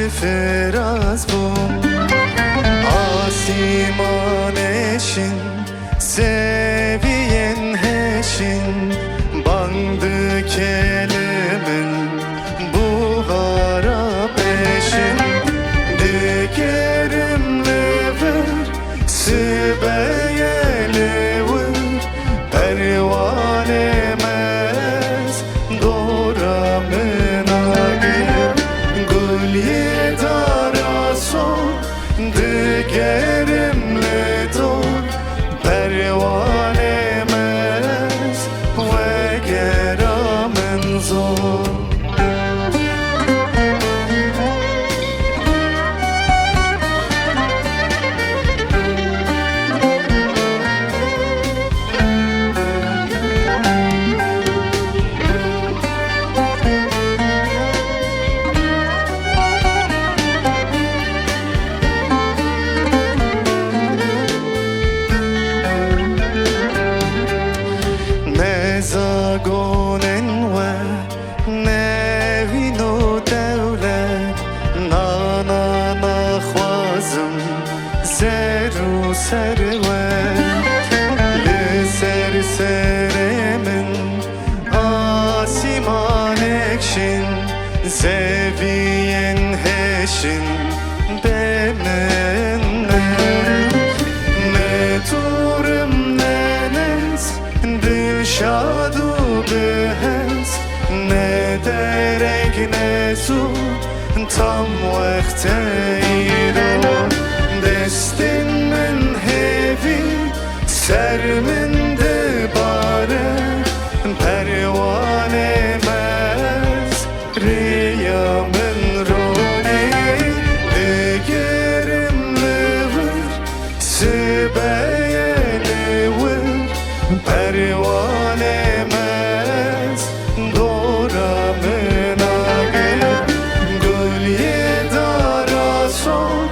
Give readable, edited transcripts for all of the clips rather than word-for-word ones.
fraz bum Asiman eşin seviyen heşin bandı kelimin buhara peşin digerimle ver sibeyeli ver pervanemez doramın agir gül yedara son digerimle dor pervanemez ve geramın zor zagonen ve nevin o devlet nana nakhwazım zeru servet li ser seremin asiman ekşin zeviyen heşin benenle ne turum nenes dilşadu behez ne derek ne su tam vakteyro destin min hevi sermin de bare pervanemez riyamın roni digerimle ver sibeyeli ver pervanemez doramın agir gül yedara son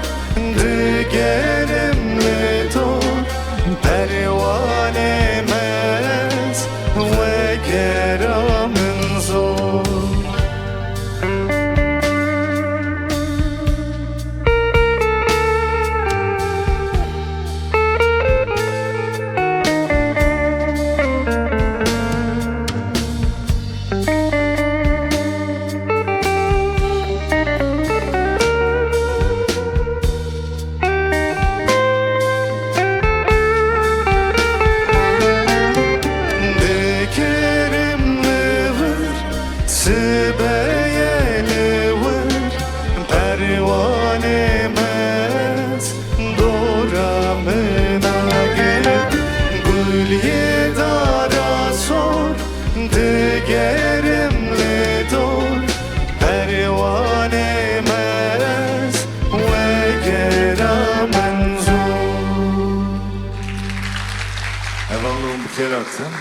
digerimle dor pervanemez ve geramın zor sibeyeli ver pervanemez doramın agir gül yedara sor digerimle dor pervanemez ve geramın zor. Eyvallah, bu kere atsın.